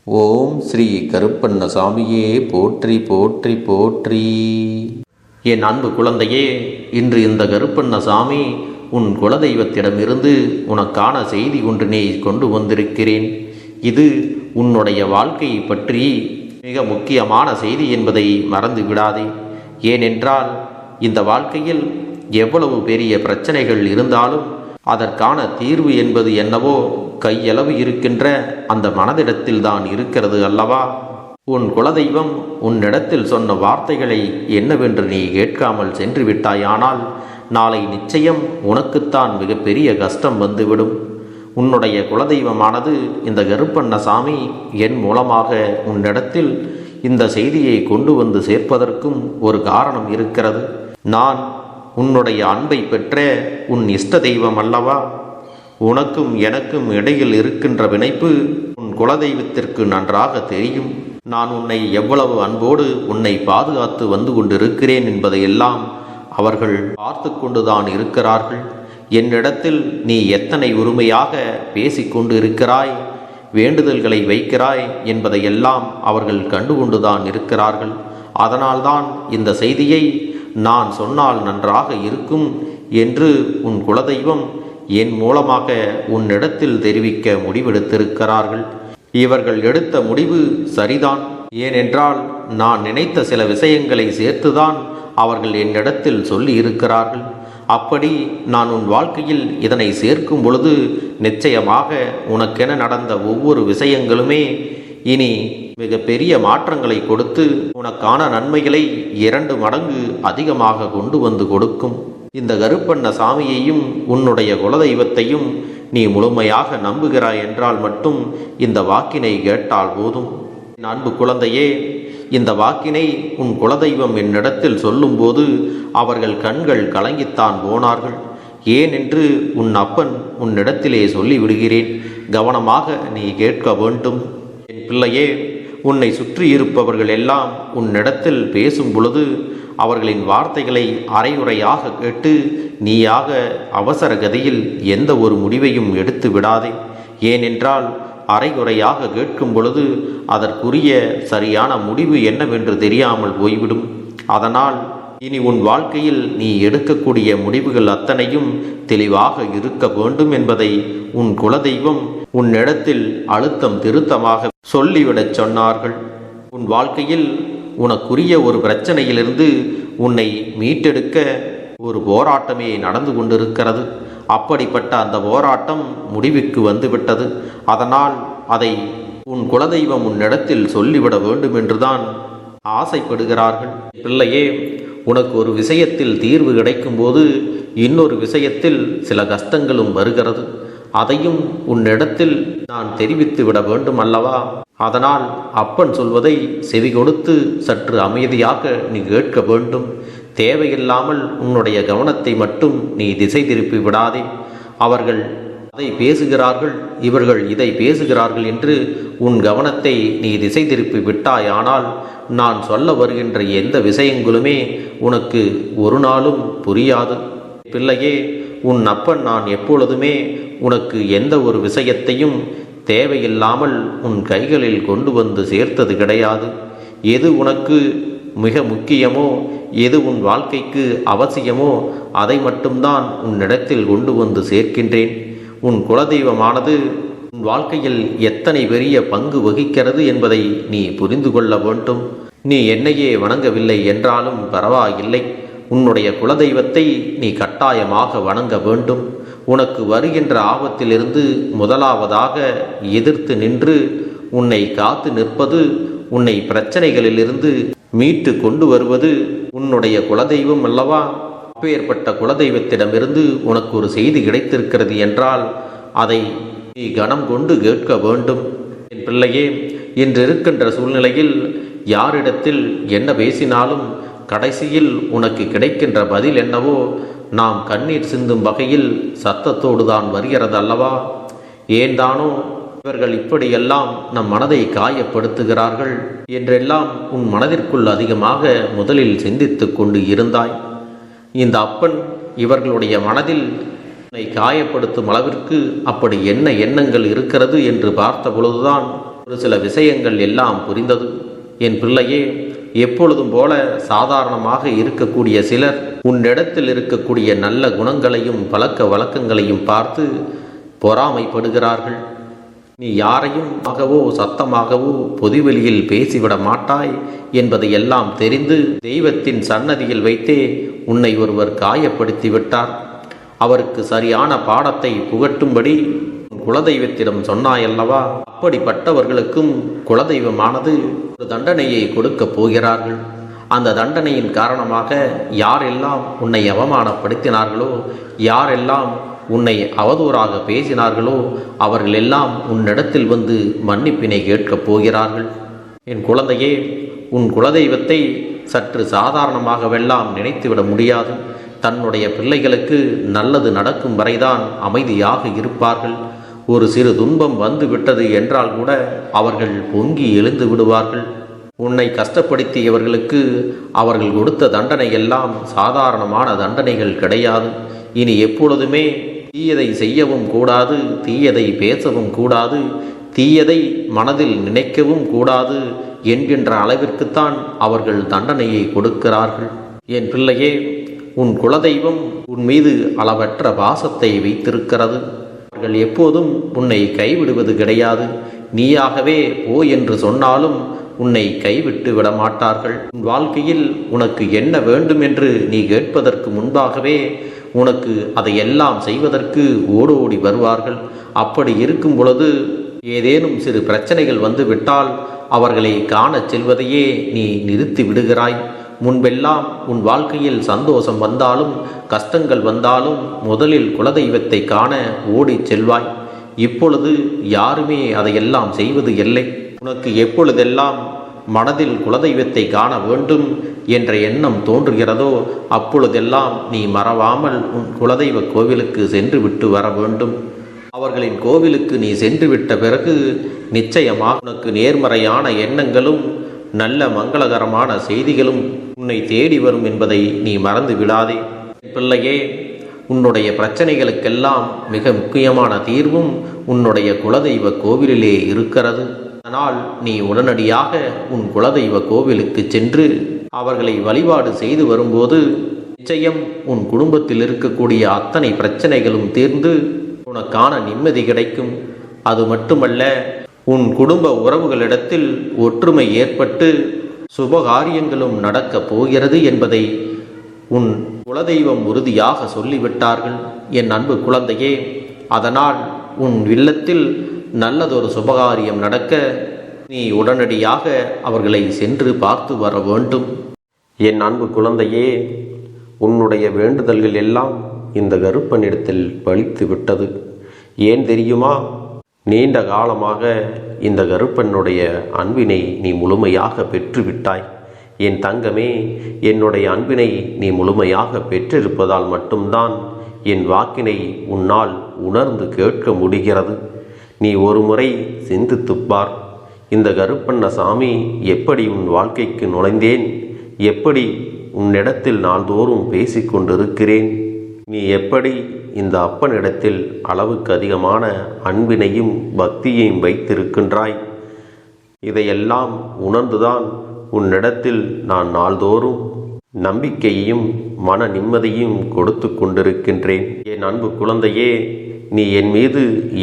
ஓம் ஸ்ரீ கருப்பண்ணசாமியே போற்றி போற்றி போற்றி. என் அன்பு குழந்தையே, இன்று இந்த கருப்பண்ணசாமி உன் குலதெய்வத்திடமிருந்து உனக்கான செய்தி ஒன்றினை கொண்டு வந்திருக்கிறேன். இது உன்னுடைய வாழ்க்கையை பற்றி மிக முக்கியமான செய்தி என்பதை மறந்து விடாதே. ஏனென்றால் இந்த வாழ்க்கையில் எவ்வளவு பெரிய பிரச்சனைகள் இருந்தாலும் அதற்கான தீர்வு என்பது என்னவோ கையளவு இருக்கின்ற அந்த மனதிடத்தில் தான் இருக்கிறது அல்லவா? உன் குலதெய்வம் உன்னிடத்தில் சொன்ன வார்த்தைகளை என்னவென்று நீ கேட்காமல் சென்று விட்டாயானால் நாளை நிச்சயம் உனக்குத்தான் மிகப்பெரிய கஷ்டம் வந்துவிடும். உன்னுடைய குலதெய்வமானது இந்த கருப்பண்ணசாமி என் மூலமாக உன்னிடத்தில் இந்த செய்தியை கொண்டு வந்து சேர்ப்பதற்கும் ஒரு காரணம் இருக்கிறது. நான் உன்னுடைய அன்பை பெற்ற உன் இஷ்ட தெய்வம் அல்லவா? உனக்கும் எனக்கும் இடையில் இருக்கின்ற பிணைப்பு உன் குலதெய்வத்திற்கு நன்றாக தெரியும். நான் உன்னை எவ்வளவு அன்போடு உன்னை பாதுகாத்து வந்து கொண்டிருக்கிறேன் என்பதையெல்லாம் அவர்கள் பார்த்து கொண்டுதான் இருக்கிறார்கள். என்னிடத்தில் நீ எத்தனை உரிமையாக பேசிக்கொண்டு இருக்கிறாய், வேண்டுதல்களை வைக்கிறாய் என்பதையெல்லாம் அவர்கள் கண்டுகொண்டுதான் இருக்கிறார்கள். அதனால்தான் இந்த செய்தியை நான் சொன்னால் நன்றாக இருக்கும் என்று உன் குலதெய்வம் என் மூலமாக உன்னிடத்தில் தெரிவிக்க முடிவெடுத்திருக்கிறார்கள். இவர்கள் எடுத்த முடிவு சரிதான். ஏனென்றால் நான் நினைத்த சில விஷயங்களை சேர்த்துதான் அவர்கள் என்னிடத்தில் சொல்லி இருக்கிறார்கள். அப்படி நான் உன் வாழ்க்கையில் இதனை சேர்க்கும் பொழுது நிச்சயமாக உனக்கென நடந்த ஒவ்வொரு விஷயங்களுமே இனி மிக பெரிய மாற்றங்களை கொடுத்து உனக்கான நன்மைகளை 2 மடங்கு அதிகமாக கொண்டு வந்து கொடுக்கும். இந்த கருப்பண்ணசாமியையும் உன்னுடைய குலதெய்வத்தையும் நீ முழுமையாக நம்புகிறாய் என்றால் மட்டும் இந்த வாக்கினை கேட்டால் போதும். என் அன்பு குழந்தையே, இந்த வாக்கினை உன் குலதெய்வம் என்னிடத்தில் சொல்லும்போது அவர்கள் கண்கள் கலங்கித்தான் போனார்கள். ஏனென்று உன் அப்பன் உன்னிடத்திலே சொல்லிவிடுகிறேன். கவனமாக நீ கேட்க வேண்டும். என் பிள்ளையே, உன்னை சுற்றி இருப்பவர்கள் எல்லாம் உன்னிடத்தில் பேசும் பொழுது அவர்களின் வார்த்தைகளை அரையுறையாக கேட்டு நீயாக அவசர கதியில் எந்த ஒரு முடிவையும் எடுத்து விடாதே. ஏனென்றால் அரைகுறையாக கேட்கும் பொழுது அதற்குரிய சரியான முடிவு என்னவென்று தெரியாமல் போய்விடும். அதனால் இனி உன் வாழ்க்கையில் நீ எடுக்கக்கூடிய முடிவுகள் அத்தனையும் தெளிவாக இருக்க வேண்டும் என்பதை உன் குலதெய்வம் உன்னிடத்தில் அழுத்தம் திருத்தமாக சொல்லிவிடச் சொன்னார்கள். உன் வாழ்க்கையில் உனக்குரிய ஒரு பிரச்சனையிலிருந்து உன்னை மீட்டெடுக்க ஒரு போராட்டமே நடந்து கொண்டிருக்கிறது. அப்படிப்பட்ட அந்த போராட்டம் முடிவுக்கு வந்துவிட்டது. அதனால் அதை உன் குலதெய்வம் உன்னிடத்தில் சொல்லிவிட வேண்டும் என்றுதான் ஆசைப்படுகிறார்கள். பிள்ளையே, உனக்கு ஒரு விஷயத்தில் தீர்வு கிடைக்கும்போது இன்னொரு விஷயத்தில் சில கஷ்டங்களும் வருகிறது. அதையும் உன்னிடத்தில் நான் தெரிவித்து விட வேண்டும் அல்லவா? அதனால் அப்பன் சொல்வதை செவி கொடுத்து சற்று அமைதியாக நீ கேட்க வேண்டும். தேவையில்லாமல் உன்னுடைய கவனத்தை மட்டும் நீ திசை திருப்பி விடாதே. அவர்கள் அதை பேசுகிறார்கள், இவர்கள் இதை பேசுகிறார்கள் என்று உன் கவனத்தை நீ திசை திருப்பி விட்டாயானால் நான் சொல்ல வருகின்ற எந்த விஷயங்களுமே உனக்கு ஒரு நாளும் புரியாது. பிள்ளையே, உன் அப்பன் நான் எப்பொழுதுமே உனக்கு எந்த ஒரு விஷயத்தையும் தேவையில்லாமல் உன் கைகளில் கொண்டு வந்து சேர்த்தது கிடையாது. எது உனக்கு மிக முக்கியமோ, எது உன் வாழ்க்கைக்கு அவசியமோ அதை மட்டும்தான் உன்னிடத்தில் கொண்டு வந்து சேர்க்கின்றேன். உன் குலதெய்வமானது உன் வாழ்க்கையில் எத்தனை பெரிய பங்கு வகிக்கிறது என்பதை நீ புரிந்து கொள்ள வேண்டும். நீ என்னையே வணங்கவில்லை என்றாலும் பரவாயில்லை, உன்னுடைய குலதெய்வத்தை நீ கட்டாயமாக வணங்க வேண்டும். உனக்கு வருகின்ற ஆபத்திலிருந்து முதலாவதாக எதிர்த்து நின்று உன்னை காத்து நிற்பது, உன்னை பிரச்சனைகளிலிருந்து மீட்டு கொண்டு வருவது உன்னுடைய குலதெய்வம் அல்லவா? அப்பேற்பட்ட குலதெய்வத்திடமிருந்து உனக்கு ஒரு செய்தி கிடைத்திருக்கிறது என்றால் அதை நீ கனம் கொண்டு கேட்க வேண்டும். என் பிள்ளையே, இன்று இருக்கின்ற சூழ்நிலையில் யாரிடத்தில் என்ன பேசினாலும் கடைசியில் உனக்கு கிடைக்கின்ற பதில் என்னவோ நாம் கண்ணீர் சிந்தும் வகையில் சத்தத்தோடு தான் வருகிறது அல்லவா? ஏன்தானோ இவர்கள் இப்படியெல்லாம் நம் மனதை காயப்படுத்துகிறார்கள் என்றெல்லாம் உன் மனதிற்குள் அதிகமாக முதலில் சிந்தித்து கொண்டு இருந்தாய். இந்த அப்பன் இவர்களுடைய மனதில் உன்னை காயப்படுத்தும் அளவிற்கு அப்படி என்ன எண்ணங்கள் இருக்கிறது என்று பார்த்த பொழுதுதான் ஒரு சில விஷயங்கள் எல்லாம் புரிந்தது. என் பிள்ளையே, எப்பொழுதும் போல சாதாரணமாக இருக்கக்கூடிய சிலர் உன்னிடத்தில் இருக்கக்கூடிய நல்ல குணங்களையும் பழக்க வழக்கங்களையும் பார்த்து பொறாமைப்படுகிறார்கள். நீ யாரையும் சத்தமாகவோ பொதுவெளியில் பேசிவிட மாட்டாய் என்பதை எல்லாம் தெரிந்து தெய்வத்தின் சன்னதியில் வைத்தே உன்னை ஒருவர் காயப்படுத்தி விட்டார். அவருக்கு சரியான பாடத்தை புகட்டும்படி குலதெய்வத்திடம் சொன்னாயல்லவா? அப்படிப்பட்டவர்களுக்கும் குலதெய்வமானது ஒரு தண்டனையை கொடுக்கப் போகிறார்கள். அந்த தண்டனையின் காரணமாக யாரெல்லாம் உன்னை அவமானப்படுத்தினார்களோ, யாரெல்லாம் உன்னை அவதூறாக பேசினார்களோ, அவர்கள் எல்லாம் உன்னிடத்தில் வந்து மன்னிப்பினை கேட்கப் போகிறார்கள். என் குழந்தையே, உன் குலதெய்வத்தை சற்று சாதாரணமாகவெல்லாம் நினைத்துவிட முடியாது. தன்னுடைய பிள்ளைகளுக்கு நல்லது நடக்கும் வரைதான் அமைதியாக இருப்பார்கள். ஒரு சிறு துன்பம் வந்து விட்டது என்றால் கூட அவர்கள் பொங்கி எழுந்து விடுவார்கள். உன்னை கஷ்டப்படுத்தியவர்களுக்கு அவர்கள் கொடுத்த தண்டனை எல்லாம் சாதாரணமான தண்டனைகள் கிடையாது. இனி எப்பொழுதுமே தீயதை செய்யவும் கூடாது, தீயதை பேசவும் கூடாது, தீயதை மனதில் நினைக்கவும் கூடாது என்கின்ற அளவிற்குத்தான் அவர்கள் தண்டனையை கொடுக்கிறார்கள். என் பிள்ளையே, உன் குலதெய்வம் உன் மீது அளவற்ற பாசத்தை வைத்திருக்கிறது. அவர்கள் எப்போதும் உன்னை கைவிடுவது கிடையாது. நீயாகவே போ என்று சொன்னாலும் உன்னை கைவிட்டு விடமாட்டார்கள். உன் வாழ்க்கையில் உனக்கு என்ன வேண்டும் என்று நீ கேட்பதற்கு முன்பாகவே உனக்கு அதையெல்லாம் செய்வதற்கு ஓடோடி வருவார்கள். அப்படி இருக்கும் பொழுது ஏதேனும் சிறு பிரச்சனைகள் வந்து விட்டால் அவர்களை காணச் செல்வதையே நீ நிறுத்தி விடுகிறாய். முன்பெல்லாம் உன் வாழ்க்கையில் சந்தோஷம் வந்தாலும் கஷ்டங்கள் வந்தாலும் முதலில் குலதெய்வத்தை காண ஓடிச் செல்வாய். இப்பொழுது யாருமே அதையெல்லாம் செய்வது இல்லை. உனக்கு எப்பொழுதெல்லாம் மனதில் குலதெய்வத்தை காண வேண்டும் என்ற எண்ணம் தோன்றுகிறதோ அப்பொழுதெல்லாம் நீ மறவாமல் உன் குலதெய்வ கோவிலுக்கு சென்று விட்டு வர வேண்டும். அவர்களின் கோவிலுக்கு நீ சென்று விட்ட பிறகு நிச்சயமாக உனக்கு நேர்மறையான எண்ணங்களும் நல்ல மங்களகரமான செய்திகளும் உன்னை தேடி வரும் என்பதை நீ மறந்து விடாதே. பிள்ளையே, உன்னுடைய பிரச்சனைகளுக்கெல்லாம் மிக முக்கியமான தீர்வும் உன்னுடைய குலதெய்வ கோவிலிலே இருக்கிறது. அதனால் நீ உடனடியாக உன் குலதெய்வ கோவிலுக்கு சென்று அவர்களை வழிபாடு செய்து வரும்போது நிச்சயம் உன் குடும்பத்தில் இருக்கக்கூடிய அத்தனை பிரச்சனைகளும் தீர்ந்து உனக்கான நிம்மதி கிடைக்கும். அது மட்டுமல்ல, உன் குடும்ப உறவுகளிடத்தில் ஒற்றுமை ஏற்பட்டு சுபகாரியங்களும் நடக்கப் போகிறது என்பதை உன் குலதெய்வம் உறுதியாக சொல்லிவிட்டார்கள். என் அன்பு குழந்தையே, அதனால் உன் இல்லத்தில் நல்லதொரு சுபகாரியம் நடக்க நீ உடனடியாக அவர்களை சென்று பார்த்து வர வேண்டும். என் அன்பு குழந்தையே, உன்னுடைய வேண்டுதல்கள் எல்லாம் இந்த கருப்பனிடத்தில் பலித்து விட்டது. ஏன் தெரியுமா? நீண்ட காலமாக இந்த கருப்பனுடைய அன்பினை நீ முழுமையாக பெற்றுவிட்டாய். என் தங்கமே, என்னுடைய அன்பினை நீ முழுமையாக பெற்றிருப்பதால் மட்டும்தான் என் வாக்கினை உன்னால் உணர்ந்து கேட்க முடிகிறது. நீ ஒரு முறை சிந்தித்துப்பார். இந்த கருப்பண்ணசாமி எப்படி உன் வாழ்க்கைக்கு நுழைந்தேன், எப்படி உன்னிடத்தில் நாள்தோறும் பேசிக்கொண்டிருக்கிறேன், நீ எப்படி இந்த அப்பனிடத்தில் அளவுக்கு அதிகமான அன்பினையும் பக்தியையும் வைத்திருக்கின்றாய். இதையெல்லாம் உணர்ந்துதான் உன்னிடத்தில் நான் நாள்தோறும் நம்பிக்கையையும் மன நிம்மதியும் கொடுத்து கொண்டிருக்கின்றேன். என் அன்பு குழந்தையே, நீ என் மீது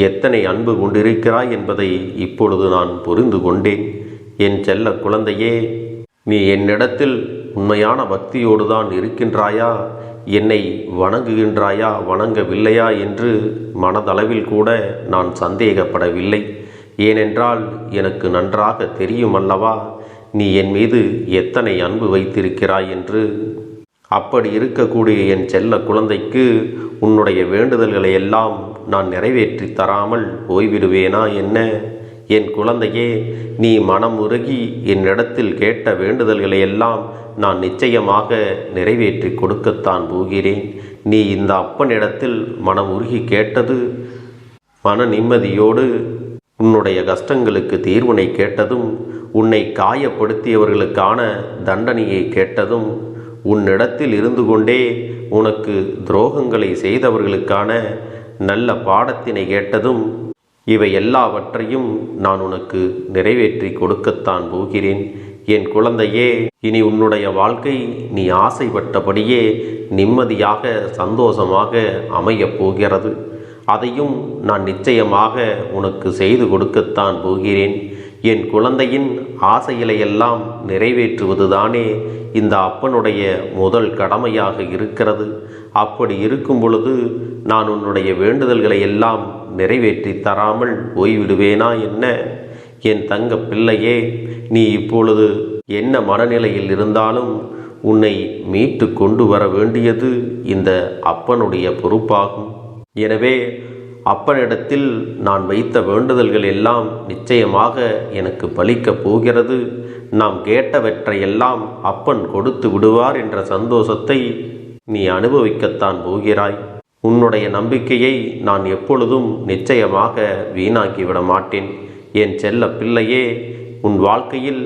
எத்தனை அன்பு கொண்டிருக்கிறாய் என்பதை இப்பொழுது நான் புரிந்து கொண்டேன். என் செல்ல குழந்தையே, நீ என்னிடத்தில் உண்மையான பக்தியோடு தான் இருக்கின்றாயா, என்னை வணங்குகின்றாயா வணங்கவில்லையா என்று மனதளவில் கூட நான் சந்தேகப்படவில்லை. ஏனென்றால் எனக்கு நன்றாக தெரியும் அல்லவா நீ என் மீது எத்தனை அன்பு வைத்திருக்கிறாய் என்று. அப்படி இருக்கக்கூடிய என் செல்ல குழந்தைக்கு உன்னுடைய வேண்டுதல்களை எல்லாம் நான் நிறைவேற்றி தராமல் போய்விடுவேனா என்ன? என் குழந்தையே, நீ மனம் உருகி என்னிடத்தில் கேட்ட வேண்டுதல்களை எல்லாம் நான் நிச்சயமாக நிறைவேற்றி கொடுக்கத்தான் போகிறேன். நீ இந்த அப்பனிடத்தில் மனம் உருகி கேட்டது, மன நிம்மதியோடு உன்னுடைய கஷ்டங்களுக்கு தீர்வினை கேட்டதும், உன்னை காயப்படுத்தியவர்களுக்கான தண்டனையை கேட்டதும், உன்னிடத்தில் இருந்து கொண்டே உனக்கு துரோகங்களை செய்தவர்களுக்கான நல்ல பாடத்தினை கேட்டதும், இவை எல்லாவற்றையும் நான் உனக்கு நிறைவேற்றி கொடுக்கத்தான் போகிறேன். என் குழந்தையே, இனி உன்னுடைய வாழ்க்கை நீ ஆசைப்பட்டபடியே நிம்மதியாக சந்தோஷமாக அமையப் போகிறது. அதையும் நான் நிச்சயமாக உனக்கு செய்து கொடுக்கத்தான் போகிறேன். என் குழந்தையின் ஆசைகளையெல்லாம் நிறைவேற்றுவதுதானே இந்த அப்பனுடைய முதல் கடமையாக இருக்கிறது. அப்படி இருக்கும் பொழுது நான் உன்னுடைய வேண்டுதல்களை எல்லாம் நிறைவேற்றி தராமல் போய்விடுவேனா என்ன? என் தங்க பிள்ளையே, நீ இப்பொழுது என்ன மனநிலையில் இருந்தாலும் உன்னை மீட்டு கொண்டு வர வேண்டியது இந்த அப்பனுடைய பொறுப்பாகும். எனவே அப்பனிடத்தில் நான் வைத்த வேண்டுதல்கள் எல்லாம் நிச்சயமாக எனக்கு பலிக்கப் போகிறது. நாம் கேட்டவற்றையெல்லாம் அப்பன் கொடுத்து விடுவார் என்ற சந்தோஷத்தை நீ அனுபவிக்கத்தான் போகிறாய். உன்னுடைய நம்பிக்கையை நான் எப்பொழுதும் நிச்சயமாக வீணாக்கிவிட மாட்டேன். என் செல்ல பிள்ளையே, உன் வாழ்க்கையில்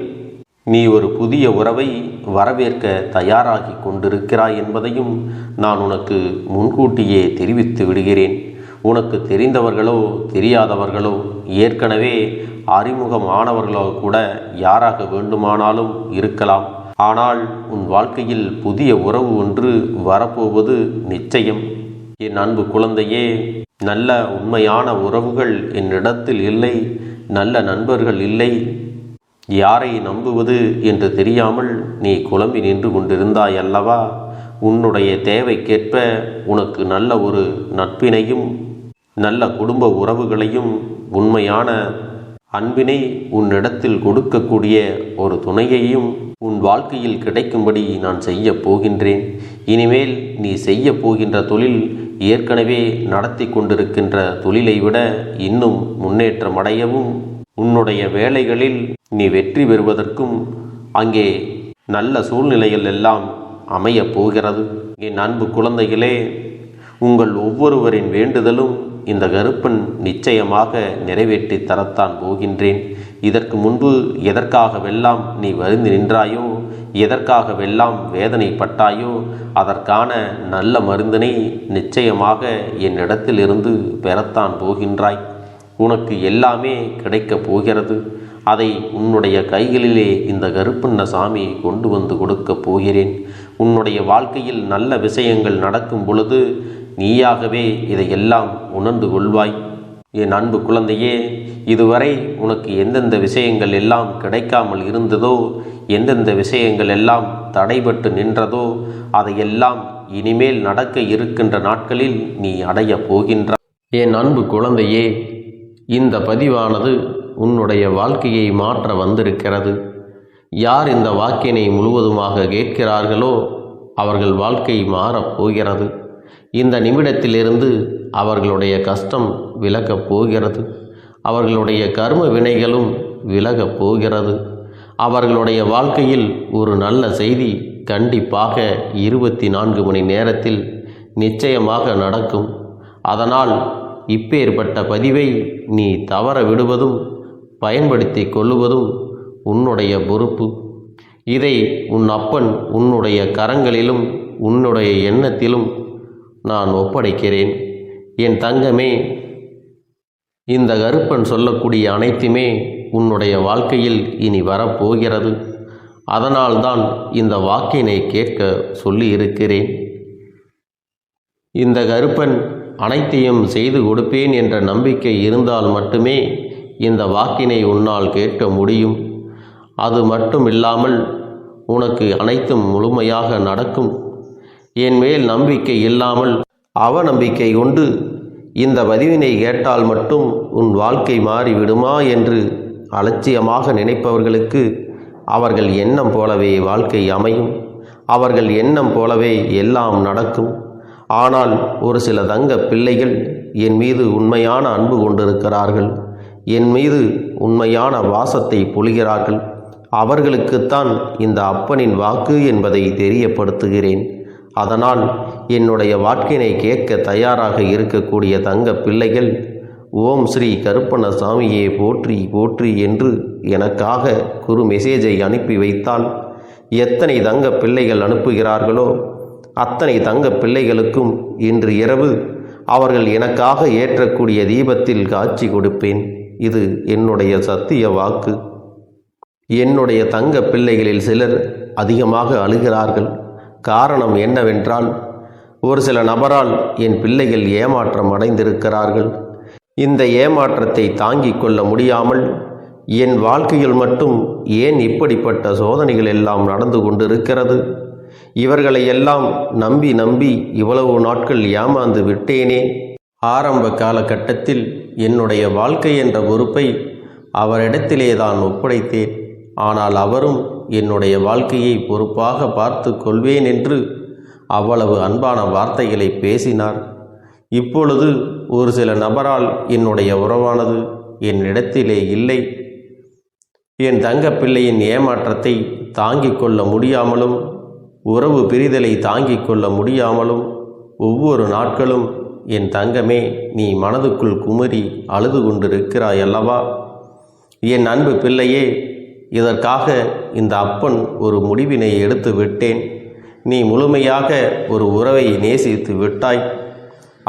நீ ஒரு புதிய உறவை வரவேற்க தயாராகி கொண்டிருக்கிறாய் என்பதையும் நான் உனக்கு முன்கூட்டியே தெரிவித்து விடுகிறேன். உனக்கு தெரிந்தவர்களோ தெரியாதவர்களோ ஏற்கனவே அறிமுகமானவர்களோ கூட யாராக வேண்டுமானாலும் இருக்கலாம். ஆனால் உன் வாழ்க்கையில் புதிய உறவு ஒன்று வரப்போவது நிச்சயம். என் அன்பு குழந்தையே, நல்ல உண்மையான உறவுகள் என்னிடத்தில் இல்லை, நல்ல நண்பர்கள் இல்லை. யாரை நம்புவது என்று தெரியாமல் நீ குழம்பி நின்று கொண்டிருந்தாய் அல்லவா? உன்னுடைய தேவைக்கேற்ப உனக்கு நல்ல ஒரு நட்பினையும் நல்ல குடும்ப உறவுகளையும் உண்மையான அன்பினை உன்னிடத்தில் கொடுக்கக்கூடிய ஒரு துணையையும் உன் வாழ்க்கையில் கிடைக்கும்படி நான் செய்ய போகின்றேன். இனிமேல் நீ செய்ய போகின்ற தொழில் ஏற்கனவே நடத்தி கொண்டிருக்கின்ற தொழிலை விட இன்னும் முன்னேற்றம் அடையவும், உன்னுடைய வேலைகளில் நீ வெற்றி பெறுவதற்கும் அங்கே நல்ல சூழ்நிலைகள் எல்லாம் அமையப் போகிறது. என் அன்பு குழந்தைகளே, உங்கள் ஒவ்வொருவரின் வேண்டுதலும் இந்த கருப்பன் நிச்சயமாக நிறைவேற்றி தரத்தான் போகின்றேன். இதற்கு முன்பு எதற்காகவெல்லாம் நீ வருந்தி நின்றாயோ, எதற்காகவெல்லாம் வேதனைப்பட்டாயோ, அதற்கான நல்ல மருந்தினை நிச்சயமாக என்னிடத்திலிருந்து பெறத்தான் போகின்றாய். உனக்கு எல்லாமே கிடைக்கப் போகிறது. அதை உன்னுடைய கைகளிலே இந்த கருப்பண்ண சாமி கொண்டு வந்து கொடுக்கப் போகிறேன். உன்னுடைய வாழ்க்கையில் நல்ல விஷயங்கள் நடக்கும் பொழுது நீயாகவே இதையெல்லாம் உணர்ந்து கொள்வாய். என் அன்பு குழந்தையே, இதுவரை உனக்கு எந்தெந்த விஷயங்கள் எல்லாம் கிடைக்காமல் இருந்ததோ, எந்தெந்த விஷயங்கள் எல்லாம் தடைபட்டு நின்றதோ, அதையெல்லாம் இனிமேல் நடக்க இருக்கின்ற நாட்களில் நீ அடையப் போகின்றாய். என் அன்பு குழந்தையே, இந்த பதிவானது உன்னுடைய வாழ்க்கையை மாற்ற வந்திருக்கிறது. யார் இந்த வாக்கினை முழுவதுமாக கேட்கிறார்களோ அவர்கள் வாழ்க்கை மாறப்போகிறது. இந்த நிமிடத்திலிருந்து அவர்களுடைய கஷ்டம் விலகப் போகிறது. அவர்களுடைய கர்ம வினைகளும் விலகப் போகிறது. அவர்களுடைய வாழ்க்கையில் ஒரு நல்ல செய்தி கண்டிப்பாக 24 மணி நேரத்தில் நிச்சயமாக நடக்கும். அதனால் இப்பேற்பட்ட பதிவை நீ தவற விடுவதும் பயன்படுத்தி கொள்ளுவதும் உன்னுடைய பொறுப்பு. இதை உன் அப்பன் உன்னுடைய கரங்களிலும் உன்னுடைய எண்ணத்திலும் நான் ஒப்படைக்கிறேன். என் தங்கமே, இந்த கருப்பன் சொல்லக்கூடிய அனைத்துமே உன்னுடைய வாழ்க்கையில் இனி வரப்போகிறது. அதனால்தான் இந்த வாக்கினை கேட்க சொல்லி இருக்கிறேன். இந்த கருப்பன் அனைத்தையும் செய்து கொடுப்பேன் என்ற நம்பிக்கை இருந்தால் மட்டுமே இந்த வாக்கினை உன்னால் கேட்க முடியும். அது மட்டும் இல்லாமல் உனக்கு அனைத்தும் முழுமையாக நடக்கும். என் மேல் நம்பிக்கை இல்லாமல் அவநம்பிக்கை கொண்டு இந்த பதிவினை கேட்டால் மட்டும் உன் வாழ்க்கை மாறிவிடுமா என்று அலட்சியமாக நினைப்பவர்களுக்கு அவர்கள் எண்ணம் போலவே வாழ்க்கை அமையும். அவர்கள் எண்ணம் போலவே எல்லாம் நடக்கும். ஆனால் ஒரு சில தங்க பிள்ளைகள் என் மீது உண்மையான அன்பு கொண்டிருக்கிறார்கள். என் மீது உண்மையான வாசத்தை பொழிகிறார்கள். அவர்களுக்குத்தான் இந்த அப்பனின் வாக்கு என்பதை தெரியப்படுத்துகிறேன். அதனால் என்னுடைய வாக்கினை கேட்க தயாராக இருக்கக்கூடிய தங்க பிள்ளைகள் ஓம் ஸ்ரீ கருப்பண்ண சாமியே போற்றி போற்றி என்று எனக்காக குறு மெசேஜை அனுப்பி வைத்தால் எத்தனை தங்க பிள்ளைகள் அனுப்புகிறார்களோ அத்தனை தங்க பிள்ளைகளுக்கும் இன்று இரவு அவர்கள் எனக்காக ஏற்றக்கூடிய தீபத்தில் காட்சி கொடுப்பேன். இது என்னுடைய சத்திய வாக்கு. என்னுடைய தங்க பிள்ளைகளில் சிலர் அதிகமாக அழுகிறார்கள். காரணம் என்னவென்றால், ஒரு சில நபரால் என் பிள்ளைகள் ஏமாற்றம் அடைந்திருக்கிறார்கள். இந்த ஏமாற்றத்தை தாங்கிக் கொள்ள முடியாமல் என் வாழ்க்கையில் மட்டும் ஏன் இப்படிப்பட்ட சோதனைகள் எல்லாம் நடந்து கொண்டிருக்கிறது? இவர்களை எல்லாம் நம்பி நம்பி இவ்வளவு நாட்கள் ஏமாந்து விட்டேனே. ஆரம்ப காலகட்டத்தில் என்னுடைய வாழ்க்கை என்ற பொறுப்பை அவரிடத்திலே தான் ஒப்படைத்தேன். ஆனால் அவரும் என்னுடைய வாழ்க்கையை பொறுப்பாக பார்த்து கொள்வேன் என்று அவ்வளவு அன்பான வார்த்தைகளை பேசினார். இப்பொழுது ஒரு சில நபரால் என்னுடைய உறவானது என்னிடத்திலே இல்லை. என் தங்கப்பிள்ளையின் ஏமாற்றத்தை தாங்கிக் கொள்ள முடியாமலும் உறவு பிரிதலை தாங்கிக் கொள்ள முடியாமலும் ஒவ்வொரு நாட்களும் என் தங்கமே, நீ மனதுக்குள் குமரி அழுது கொண்டிருக்கிறாய் அல்லவா? என் அன்பு பிள்ளையே, இதற்காக இந்த அப்பன் ஒரு முடிவினை எடுத்து விட்டேன். நீ முழுமையாக ஒரு உறவை நேசித்து விட்டாய்.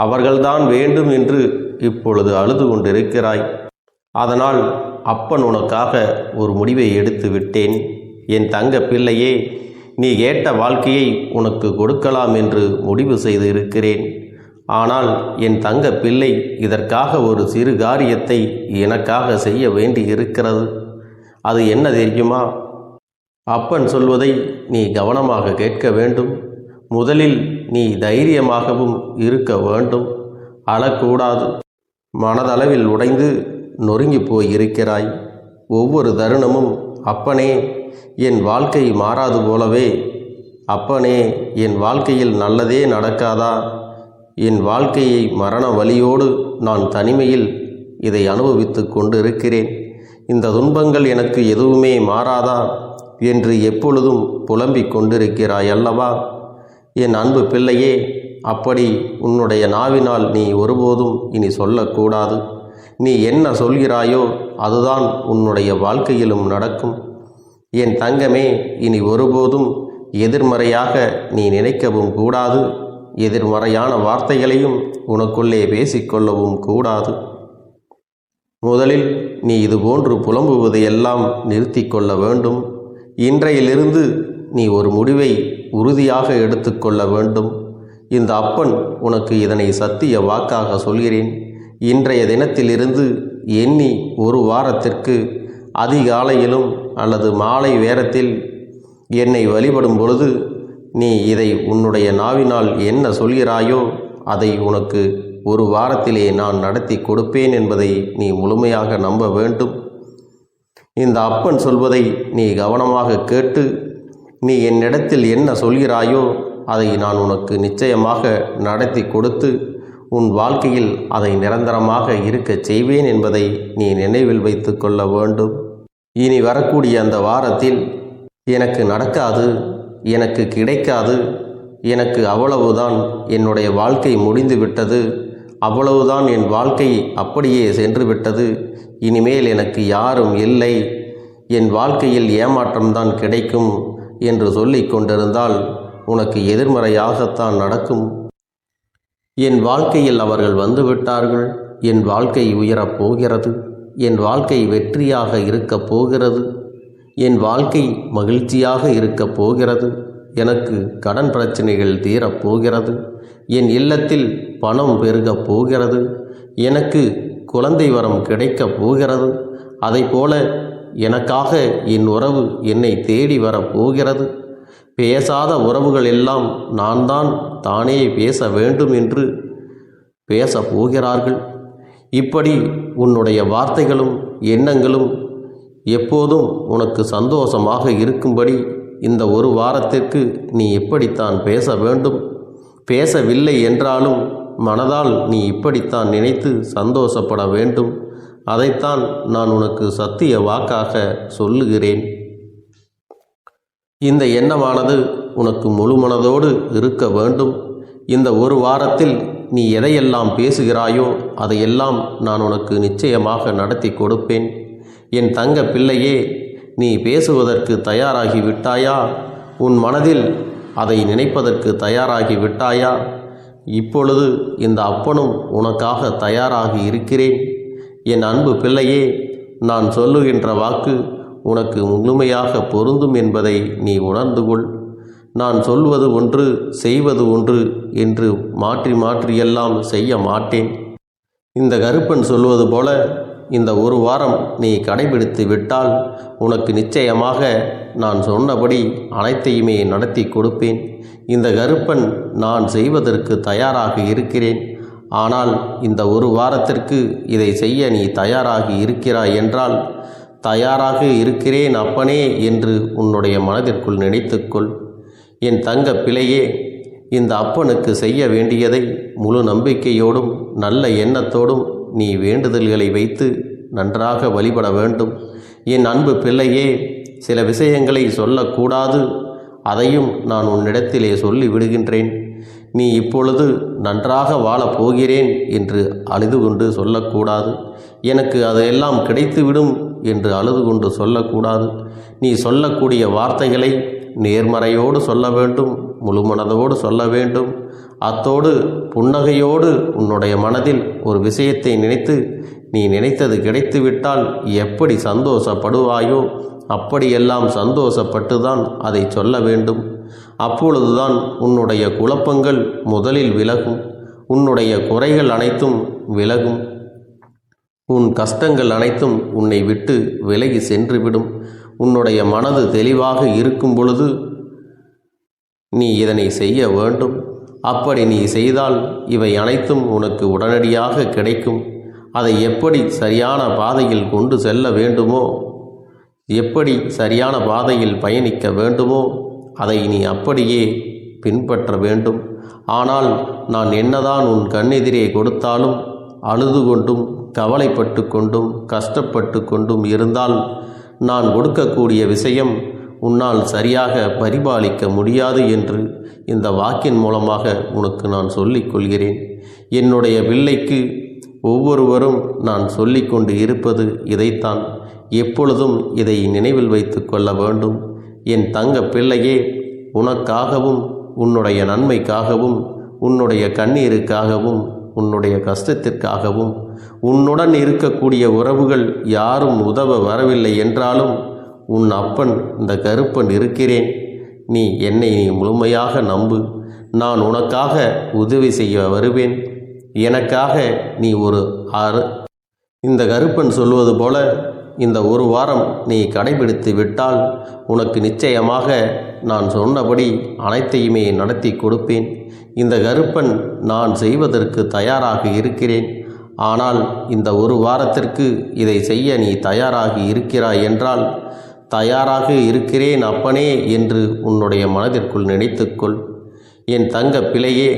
அவர்கள்தான் வேண்டும் என்று இப்பொழுது அழுது கொண்டிருக்கிறாய். அதனால் அப்பன் உனக்காக ஒரு முடிவை எடுத்து விட்டேன். என் தங்க பிள்ளையே, நீ கேட்ட வாழ்க்கையை உனக்கு கொடுக்கலாம் என்று முடிவு செய்து இருக்கிறேன். ஆனால் என் தங்க பிள்ளை, இதற்காக ஒரு சிறு காரியத்தை எனக்காக செய்ய வேண்டி இருக்கிறது. அது என்ன தெரியுமா? அப்பன் சொல்வதை நீ கவனமாக கேட்க வேண்டும். முதலில் நீ தைரியமாகவும் இருக்க வேண்டும். அழக்கூடாது. மனதளவில் உடைந்து நொறுங்கி போய் இருக்கிறாய். ஒவ்வொரு தருணமும் அப்பனே, என் வாழ்க்கை மாறாது போலவே, அப்பனே, என் வாழ்க்கையில் நல்லதே நடக்காதா? என் வாழ்க்கையை மரண வலியோடு நான் தனிமையில் இதை அனுபவித்து கொண்டிருக்கிறேன். இந்த துன்பங்கள் எனக்கு எதுவுமே மாறாதா என்று எப்பொழுதும் புலம்பிக் கொண்டிருக்கிறாய் அல்லவா? என் அன்பு பிள்ளையே, அப்படி உன்னுடைய நாவினால் நீ ஒருபோதும் இனி சொல்லக்கூடாது. நீ என்ன சொல்கிறாயோ அதுதான் உன்னுடைய வாழ்க்கையிலும் நடக்கும். என் தங்கமே, இனி ஒருபோதும் எதிர்மறையாக நீ நினைக்கவும் கூடாது. எதிர்மறையான வார்த்தைகளையும் உனக்குள்ளே பேசிக்கொள்ளவும் கூடாது. முதலில் நீ இதுபோன்று புலம்புவதையெல்லாம் நிறுத்தி கொள்ள வேண்டும். இன்றையிலிருந்து நீ ஒரு முடிவை உறுதியாக எடுத்துக்கொள்ள வேண்டும். இந்த அப்பன் உனக்கு இதனை சத்திய வாக்காக சொல்கிறேன். இன்றைய தினத்திலிருந்து எண்ணி ஒரு வாரத்திற்கு அதிகாலையிலும் அல்லது மாலை நேரத்தில் என்னை வழிபடும் பொழுது நீ இதை உன்னுடைய நாவினால் என்ன சொல்கிறாயோ அதை உனக்கு ஒரு வாரத்திலே நான் நடத்தி கொடுப்பேன் என்பதை நீ முழுமையாக நம்ப வேண்டும். இந்த அப்பன் சொல்வதை நீ கவனமாக கேட்டு நீ என்னிடத்தில் என்ன சொல்கிறாயோ அதை நான் உனக்கு நிச்சயமாக நடத்தி கொடுத்து உன் வாழ்க்கையில் அதை நிரந்தரமாக இருக்கச் செய்வேன் என்பதை நீ நினைவில் வைத்து கொள்ள வேண்டும். இனி வரக்கூடிய அந்த வாரத்தில் எனக்கு நடக்காது, எனக்கு கிடைக்காது, எனக்கு அவ்வளவுதான், என்னுடைய வாழ்க்கை முடிந்து விட்டது, அவ்வளவுதான், என் வாழ்க்கை அப்படியே சென்று விட்டது, இனிமேல் எனக்கு யாரும் இல்லை, என் வாழ்க்கையில் ஏமாற்றம்தான் கிடைக்கும் என்று சொல்லிக் கொண்டிருந்தால் உனக்கு எதிர்மறையாகத்தான் நடக்கும். என் வாழ்க்கையில் அவர்கள் வந்துவிட்டார்கள். என் வாழ்க்கை உயரப் போகிறது. என் வாழ்க்கை வெற்றியாக இருக்கப் போகிறது. என் வாழ்க்கை மகிழ்ச்சியாக இருக்கப் போகிறது. எனக்கு கடன் பிரச்சனைகள் தீரப்போகிறது. என் இல்லத்தில் பணம் பெருகப் போகிறது. எனக்கு குழந்தை வரம் கிடைக்கப் போகிறது. அதைப்போல எனக்காக என் உறவு என்னை தேடி வரப்போகிறது. பேசாத உறவுகள் எல்லாம் நான் தான் தானே பேச வேண்டும் என்று பேசப் போகிறார்கள். இப்படி உன்னுடைய வார்த்தைகளும் எண்ணங்களும் எப்போதும் உனக்கு சந்தோஷமாக இருக்கும்படி இந்த ஒரு வாரத்திற்கு நீ இப்படித்தான் பேச வேண்டும். பேசவில்லை என்றாலும் மனதால் நீ இப்படித்தான் நினைத்து சந்தோஷப்பட வேண்டும். அதைத்தான் நான் உனக்கு சத்திய வாக்காக சொல்லுகிறேன். இந்த எண்ணமானது உனக்கு முழு மனதோடு இருக்க வேண்டும். இந்த ஒரு வாரத்தில் நீ எதையெல்லாம் பேசுகிறாயோ அதையெல்லாம் நான் உனக்கு நிச்சயமாக நடத்தி கொடுப்பேன். என் தங்க பிள்ளையே, நீ பேசுவதற்கு தயாராகி விட்டாயா? உன் மனதில் அதை நினைப்பதற்கு தயாராகி விட்டாயா? இப்பொழுது இந்த அப்பனும் உனக்காக தயாராகி இருக்கிறேன். என் அன்பு பிள்ளையே, நான் சொல்லுகின்ற வாக்கு உனக்கு முழுமையாக பொருந்தும் என்பதை நீ உணர்ந்து கொள். நான் சொல்வது ஒன்று செய்வது ஒன்று என்று மாற்றி மாற்றியெல்லாம் செய்ய மாட்டேன். இந்த கருப்பன் சொல்வது போல இந்த ஒரு வாரம் நீ கடைபிடித்து விட்டால் உனக்கு நிச்சயமாக நான் சொன்னபடி அனைத்தையுமே நடத்தி கொடுப்பேன். இந்த கருப்பன் நான் செய்வதற்கு தயாராக இருக்கிறேன். ஆனால் இந்த ஒரு வாரத்திற்கு இதை செய்ய நீ தயாராகி இருக்கிறாய் என்றால், தயாராக இருக்கிறேன் அப்பனே என்று உன்னுடைய மனதிற்குள் நினைத்துக்கொள். என் தங்க பிள்ளையே, இந்த அப்பனுக்கு செய்ய வேண்டியதை முழு நம்பிக்கையோடும் நல்ல எண்ணத்தோடும் நீ வேண்டுதல்களை வைத்து நன்றாக வழிபட வேண்டும். என் அன்பு பிள்ளையே, சில விஷயங்களை சொல்லக்கூடாது, அதையும் நான் உன்னிடத்திலே சொல்லி விடுகின்றேன். நீ இப்பொழுது நன்றாக வாழப் போகிறேன் என்று அழுது கொண்டு சொல்லக்கூடாது. எனக்கு அதையெல்லாம் கிடைத்துவிடும் என்று அழுது கொண்டு சொல்லக்கூடாது. நீ சொல்லக்கூடிய வார்த்தைகளை நேர்மறையோடு சொல்ல வேண்டும், முழுமனதோடு சொல்ல வேண்டும். அத்தோடு புன்னகையோடு உன்னுடைய மனதில் ஒரு விஷயத்தை நினைத்து நீ நினைத்தது கிடைத்துவிட்டால் எப்படி சந்தோஷப்படுவாயோ அப்படியெல்லாம் சந்தோஷப்பட்டுதான் அதை சொல்ல வேண்டும். அப்பொழுதுதான் உன்னுடைய குழப்பங்கள் முதலில் விலகும், உன்னுடைய குறைகள் அனைத்தும் விலகும், உன் கஷ்டங்கள் அனைத்தும் உன்னை விட்டு விலகி சென்றுவிடும். உன்னுடைய மனது தெளிவாக இருக்கும் பொழுது நீ இதனை செய்ய வேண்டும். அப்படி நீ செய்தால் இவை அனைத்தும் உனக்கு உடனடியாக கிடைக்கும். அதை எப்படி சரியான பாதையில் கொண்டு செல்ல வேண்டுமோ, எப்படி சரியான பாதையில் பயணிக்க வேண்டுமோ அதை நீ அப்படியே பின்பற்ற வேண்டும். ஆனால் நான் என்னதான் உன் கண்ணெதிரே கொடுத்தாலும் அழுது கொண்டும் கவலைப்பட்டு கொண்டும் கஷ்டப்பட்டு கொண்டும் இருந்தால் நான் கொடுக்கக்கூடிய விஷயம் உன்னால் சரியாக பரிபாலிக்க முடியாது என்று இந்த வாக்கின் மூலமாக உனக்கு நான் சொல்லிக் கொள்கிறேன். என்னுடைய பிள்ளைக்கு ஒவ்வொருவரும் நான் சொல்லிக்கொண்டு இருப்பது இதைத்தான். எப்பொழுதும் இதை நினைவில் வைத்து கொள்ள வேண்டும். என் தங்க பிள்ளையே, உனக்காகவும் உன்னுடைய நன்மைக்காகவும் உன்னுடைய கண்ணீருக்காகவும் உன்னுடைய கஷ்டத்திற்காகவும் உன்னுடன் இருக்கக்கூடிய உறவுகள் யாரும் உதவ வரவில்லை என்றாலும் உன் அப்பன் இந்த கருப்பன் இருக்கிறேன். நீ என்னை முழுமையாக நம்பு. நான் உனக்காக உதவி செய்ய வருவேன். எனக்காக நீ ஒரு இந்த கருப்பன் சொல்வது போல இந்த ஒரு வாரம் நீ கடைபிடித்து விட்டால் உனக்கு நிச்சயமாக நான் சொன்னபடி அனைத்தையுமே நடத்தி கொடுப்பேன். இந்த கருப்பன் நான் செய்வதற்கு தயாராக இருக்கிறேன். ஆனால் இந்த ஒரு வாரத்திற்கு இதை செய்ய நீ தயாராகி இருக்கிறாய் என்றால், தயாராக இருக்கிறேன் அப்பனே என்று உன்னுடைய மனதிற்குள் நினைத்துக்கொள். என் தங்க பிள்ளையே,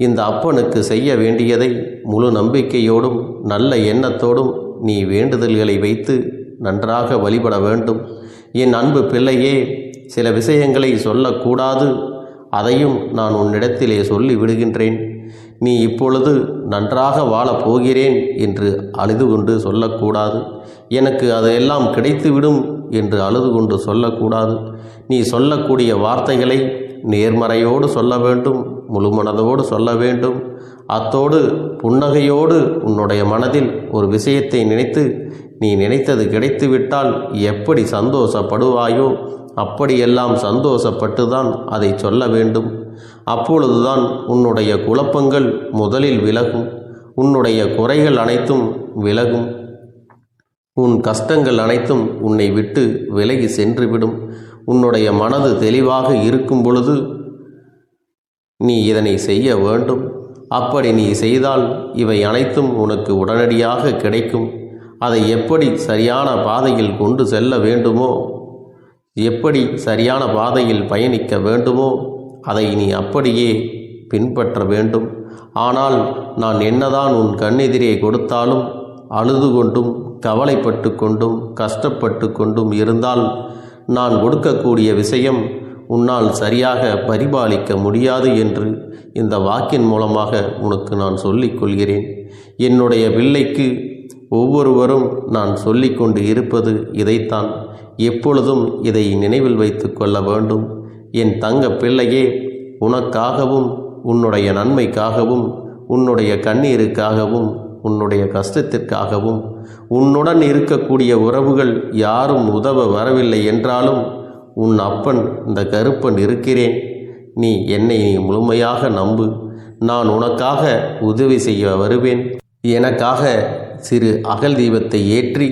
இந்த அப்பனுக்கு செய்ய வேண்டியதை முழு நம்பிக்கையோடும் நல்ல எண்ணத்தோடும் நீ வேண்டுதல்களை வைத்து நன்றாக வழிபட வேண்டும். என் அன்பு பிள்ளையே, சில விஷயங்களை சொல்லக்கூடாது, அதையும் நான் உன்னிடத்திலே சொல்லி விடுகின்றேன். நீ இப்பொழுது நன்றாக வாழப் போகிறேன் என்று அழுது கொண்டு சொல்லக்கூடாது. எனக்கு அதையெல்லாம் கிடைத்துவிடும் என்று அழுது கொண்டு சொல்லக்கூடாது. நீ சொல்லக்கூடிய வார்த்தைகளை நேர்மறையோடு சொல்ல வேண்டும், முழுமனதோடு சொல்ல வேண்டும். அத்தோடு புன்னகையோடு உன்னுடைய மனதில் ஒரு விஷயத்தை நினைத்து நீ நினைத்தது கிடைத்துவிட்டால் எப்படி சந்தோஷப்படுவாயோ அப்படியெல்லாம் சந்தோஷப்பட்டுதான் அதை சொல்ல வேண்டும். அப்பொழுதுதான் உன்னுடைய குழப்பங்கள் முதலில் விலகும், உன்னுடைய குறைகள் அனைத்தும் விலகும், உன் கஷ்டங்கள் அனைத்தும் உன்னை விட்டு விலகி சென்றுவிடும். உன்னுடைய மனது தெளிவாக இருக்கும் பொழுது நீ இதனை செய்ய வேண்டும். அப்படி நீ செய்தால் இவை அனைத்தும் உனக்கு உடனடியாக கிடைக்கும். அதை எப்படி சரியான பாதையில் கொண்டு செல்ல வேண்டுமோ, எப்படி சரியான பாதையில் பயணிக்க வேண்டுமோ அதை நீ அப்படியே பின்பற்ற வேண்டும். ஆனால் நான் என்னதான் உன் கண்ணெதிரே கொடுத்தாலும் அழுது கொண்டும் கவலைப்பட்டு கொண்டும் கஷ்டப்பட்டு கொண்டும் இருந்தால் நான் கொடுக்கக்கூடிய விஷயம் உன்னால் சரியாக பரிபாலிக்க முடியாது என்று இந்த வாக்கின் மூலமாக உனக்கு நான் சொல்லிக் கொள்கிறேன். என்னுடைய பிள்ளைக்கு ஒவ்வொருவரும் நான் சொல்லிக்கொண்டு இருப்பது இதைத்தான். எப்பொழுதும் இதை நினைவில் வைத்து கொள்ள வேண்டும். என் தங்க பிள்ளையே, உனக்காகவும் உன்னுடைய நன்மைக்காகவும் உன்னுடைய கண்ணீருக்காகவும் உன்னுடைய கஷ்டத்திற்காகவும் உன்னுடன் இருக்கக்கூடிய உறவுகள் யாரும் உதவ வரவில்லை என்றாலும் உன் அப்பன் இந்த கருப்பன் இருக்கிறேன். நீ என்னை முழுமையாக நம்பு. நான் உனக்காக உதவி செய்ய வருவேன். எனக்காக சிறு அகல் தீபத்தை ஏற்றி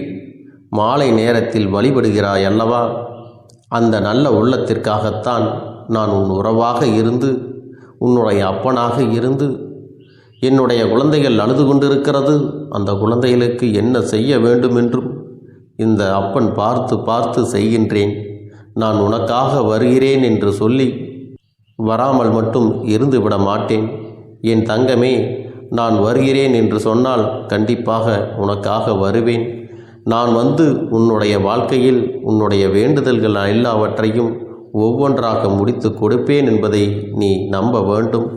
மாலை நேரத்தில் வழிபடுகிறாய் அல்லவா? அந்த நல்ல உள்ளத்திற்காகத்தான் நான் உன் உறவாக இருந்து உன்னுடைய அப்பனாக இருந்து என்னுடைய குழந்தைகள் அழுது கொண்டிருக்கிறது, அந்த குழந்தைகளுக்கு என்ன செய்ய வேண்டும் என்றும் இந்த அப்பன் பார்த்து பார்த்து செய்கின்றேன். நான் உனக்காக வருகிறேன் என்று சொல்லி வராமல் மட்டும் இருந்து விட மாட்டேன். என் தங்கமே, நான் வருகிறேன் என்று சொன்னால் கண்டிப்பாக உனக்காக வருவேன். நான் வந்து உன்னுடைய வாழ்க்கையில் உன்னுடைய வேண்டுதல்கள் எல்லாவற்றையும் ஒவ்வொன்றாக முடித்து கொடுப்பேன் என்பதை நீ நம்ப வேண்டும்.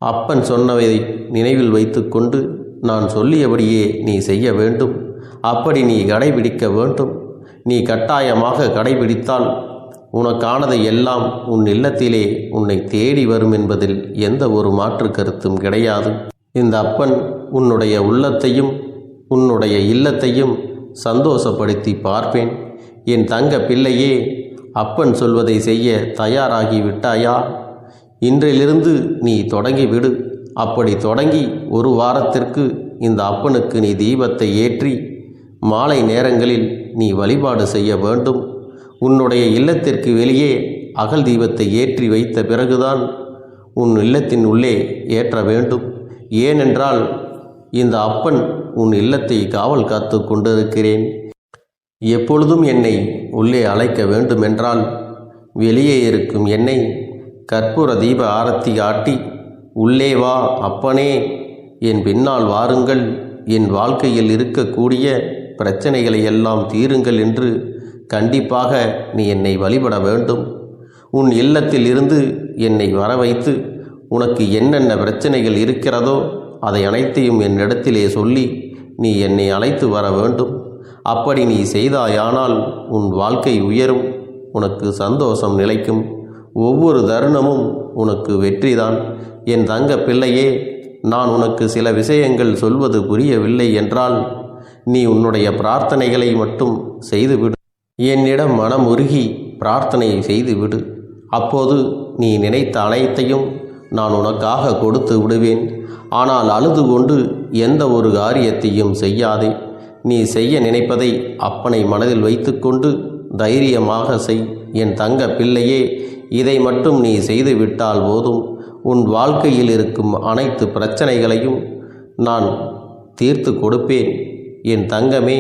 அப்பன் சொன்னதை நினைவில் வைத்துக்கொண்டு நான் சொல்லியபடியே நீ செய்ய வேண்டும். அப்படி நீ கடைபிடிக்க வேண்டும். நீ கட்டாயமாக கடைபிடித்தால் உனக்கானதை எல்லாம் உன் இல்லத்திலே உன்னை தேடி வரும் என்பதில் எந்த ஒரு மாற்று கருத்தும் கிடையாது. இந்த அப்பன் உன்னுடைய உள்ளத்தையும் உன்னுடைய இல்லத்தையும் சந்தோஷப்படுத்தி பார்ப்பேன். என் தங்க பிள்ளையே, அப்பன் சொல்வதை செய்ய தயாராகி விட்டாயா? இன்றிலிருந்து நீ தொடங்கிவிடு. அப்படி தொடங்கி ஒரு வாரத்திற்கு இந்த அப்பனுக்கு நீ தீபத்தை ஏற்றி மாலை நேரங்களில் நீ வழிபாடு செய்ய வேண்டும். உன்னுடைய இல்லத்திற்கு வெளியே அகல் தீபத்தை ஏற்றி வைத்த பிறகுதான் உன் இல்லத்தின் உள்ளே ஏற்ற வேண்டும். ஏனென்றால் இந்த அப்பன் உன் இல்லத்தை காவல் காத்து கொண்டிருக்கிறேன். எப்பொழுதும் என்னை உள்ளே அழைக்க வேண்டுமென்றால் வெளியே இருக்கும் என்னை கற்பூர தீப ஆரத்தி காட்டி உள்ளே வா அப்பனே, என் பின்னால் வாருங்கள், என் வாழ்க்கையில் இருக்கக்கூடிய பிரச்சனைகளை எல்லாம் தீருங்கள் என்று கண்டிப்பாக நீ என்னை வழிபட வேண்டும். உன் இல்லத்தில் இருந்து என்னை வர வைத்து உனக்கு என்னென்ன பிரச்சனைகள் இருக்கிறதோ அதை அனைத்தையும் என்னிடத்திலே சொல்லி நீ என்னை அழைத்து வர வேண்டும். அப்படி நீ செய்தாயானால் உன் வாழ்க்கை உயரும், உனக்கு சந்தோஷம் நிலைக்கும். ஒவ்வொரு தருணமும் உனக்கு வெற்றிதான். என் தங்க பிள்ளையே, நான் உனக்கு சில விஷயங்கள் சொல்வது புரியவில்லை என்றால் நீ உன்னுடைய பிரார்த்தனைகளை மட்டும் செய்துவிடு. என்னிடம் மனமுருகி பிரார்த்தனை செய்துவிடு. அப்போது நீ நினைத்த அனைத்தையும் நான் உனக்காக கொடுத்து விடுவேன். ஆனால் அழுது கொண்டு எந்த ஒரு காரியத்தையும் செய்யாதே. நீ செய்ய நினைப்பதை அப்பனை மனதில் வைத்துக்கொண்டு தைரியமாக செய். என் தங்க பிள்ளையே, இதை மட்டும் நீ செய்துவிட்டால் போதும். உன் வாழ்க்கையில் இருக்கும் அனைத்து பிரச்சனைகளையும் நான் தீர்த்து கொடுப்பேன் என் தங்கமே.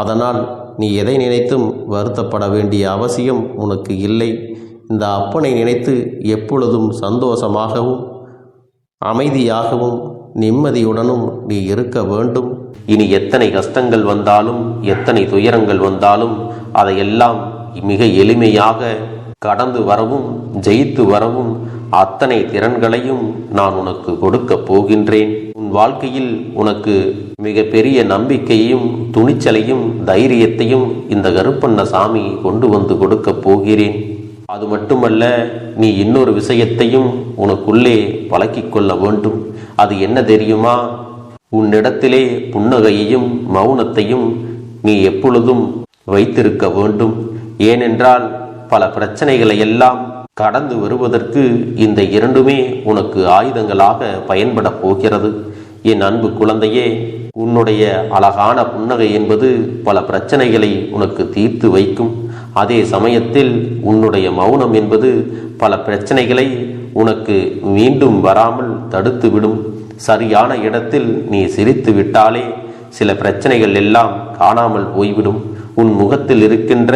அதனால் நீ எதை நினைத்தும் வருத்தப்பட வேண்டிய அவசியம் உனக்கு இல்லை. இந்த அப்பனை நினைத்து எப்பொழுதும் சந்தோஷமாகவும் அமைதியாகவும் நிம்மதியுடனும் நீ இருக்க வேண்டும். இனி எத்தனை கஷ்டங்கள் வந்தாலும் எத்தனை துயரங்கள் வந்தாலும் அதையெல்லாம் மிக எளிமையாக கடந்து வரவும் ஜெயித்து வரவும் அத்தனை திறன்களையும் நான் உனக்கு கொடுக்க போகின்றேன். உன் வாழ்க்கையில் உனக்கு மிக பெரிய நம்பிக்கையும் துணிச்சலையும் தைரியத்தையும் இந்த கருப்பண்ணசாமி கொண்டு வந்து கொடுக்க போகிறேன். அது மட்டுமல்ல, நீ இன்னொரு விஷயத்தையும் உனக்குள்ளே பழக்கிக் கொள்ள வேண்டும். அது என்ன தெரியுமா? உன்னிடத்திலே புன்னகையையும் மௌனத்தையும் நீ எப்பொழுதும் வைத்திருக்க வேண்டும். ஏனென்றால் பல பிரச்சனைகளை எல்லாம் கடந்து வருவதற்கு இந்த இரண்டுமே உனக்கு ஆயுதங்களாக பயன்பட போகிறது. என் அன்பு குழந்தையே, உன்னுடைய அழகான புன்னகை என்பது பல பிரச்சனைகளை உனக்கு தீர்த்து வைக்கும். அதே சமயத்தில் உன்னுடைய மௌனம் என்பது பல பிரச்சனைகளை உனக்கு மீண்டும் வராமல் தடுத்து விடும். சரியான இடத்தில் நீ சிரித்து விட்டாலே சில பிரச்சனைகள் எல்லாம் காணாமல் போய்விடும். உன் முகத்தில் இருக்கின்ற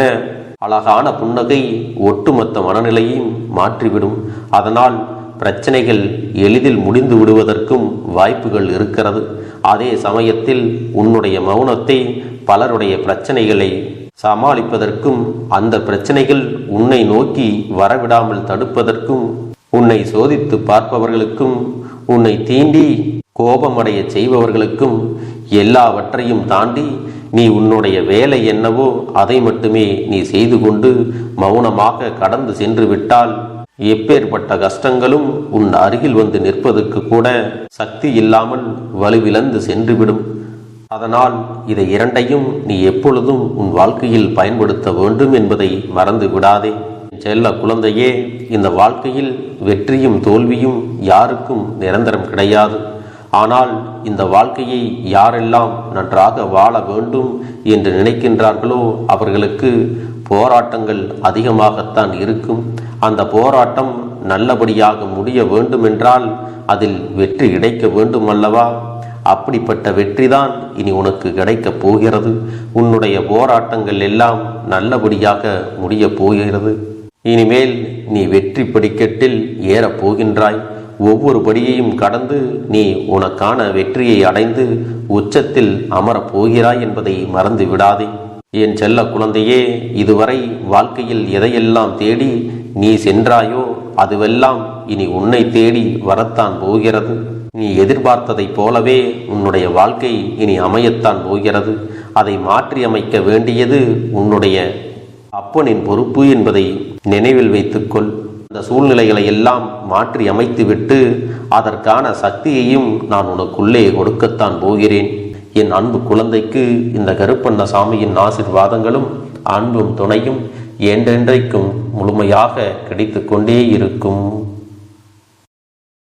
அழகான புன்னகை ஒட்டுமொத்த மனநிலையும் மாற்றிவிடும். அதனால் பிரச்சனைகள் எளிதில் முடிந்து விடுவதற்கும் வாய்ப்புகள் இருக்கிறது. அதே சமயத்தில் உன்னுடைய மௌனத்தை பலருடைய பிரச்சனைகளை சமாளிப்பதற்கும் அந்த பிரச்சனைகள் உன்னை நோக்கி வரவிடாமல் தடுப்பதற்கும் உன்னை சோதித்து பார்ப்பவர்களுக்கும் உன்னை தீண்டி கோபமடைய செய்பவர்களுக்கும் எல்லாவற்றையும் தாண்டி நீ உன்னுடைய வேலை என்னவோ அதை மட்டுமே நீ செய்து கொண்டு மௌனமாக கடந்து சென்று விட்டால் எப்பேற்பட்ட கஷ்டங்களும் உன் அருகில் வந்து நிற்பதற்கு கூட சக்தி இல்லாமல் வலுவிழந்து சென்றுவிடும். அதனால் இதை இரண்டையும் நீ எப்பொழுதும் உன் வாழ்க்கையில் பயன்படுத்த வேண்டும் என்பதை மறந்து விடாதே. செல்ல குழந்தையே, இந்த வாழ்க்கையில் வெற்றியும் தோல்வியும் யாருக்கும் நிரந்தரம் கிடையாது. ஆனால் இந்த வாழ்க்கையை யாரெல்லாம் நன்றாக வாழ வேண்டும் என்று நினைக்கின்றார்களோ அவர்களுக்கு போராட்டங்கள் அதிகமாகத்தான் இருக்கும். அந்த போராட்டம் நல்லபடியாக முடிய வேண்டுமென்றால் அதில் வெற்றி கிடைக்க வேண்டும் அல்லவா? அப்படிப்பட்ட வெற்றிதான் இனி உனக்கு கிடைக்கப் போகிறது. உன்னுடைய போராட்டங்கள் எல்லாம் நல்லபடியாக முடியப் போகிறது. இனிமேல் நீ வெற்றி படிக்கட்டில் ஏறப் போகின்றாய். ஒவ்வொரு படியையும் கடந்து நீ உனக்கான வெற்றியை அடைந்து உச்சத்தில் அமரப் போகிறாய் என்பதை மறந்து விடாதே. என் செல்ல குழந்தையே, இதுவரை வாழ்க்கையில் எதையெல்லாம் தேடி நீ சென்றாயோ அதுவெல்லாம் இனி உன்னை தேடி வரத்தான் போகிறது. நீ எதிர்பார்த்ததைப் போலவே உன்னுடைய வாழ்க்கை இனி அமையத்தான் போகிறது. அதை மாற்றி அமைக்க வேண்டியது உன்னுடைய அப்பனின் பொறுப்பு என்பதை நினைவில் வைத்துக்கொள். அந்த சூழ்நிலைகளை எல்லாம் மாற்றி அமைத்துவிட்டு அதற்கான சக்தியையும் நான் உனக்குள்ளே கொடுக்கத்தான் போகிறேன். என் அன்பு குழந்தைக்கு இந்த கருப்பண்ணசாமியின் ஆசீர்வாதங்களும் அன்பும் துணையும் என்றென்றைக்கும் முழுமையாக கிடைத்து கொண்டே இருக்கும்.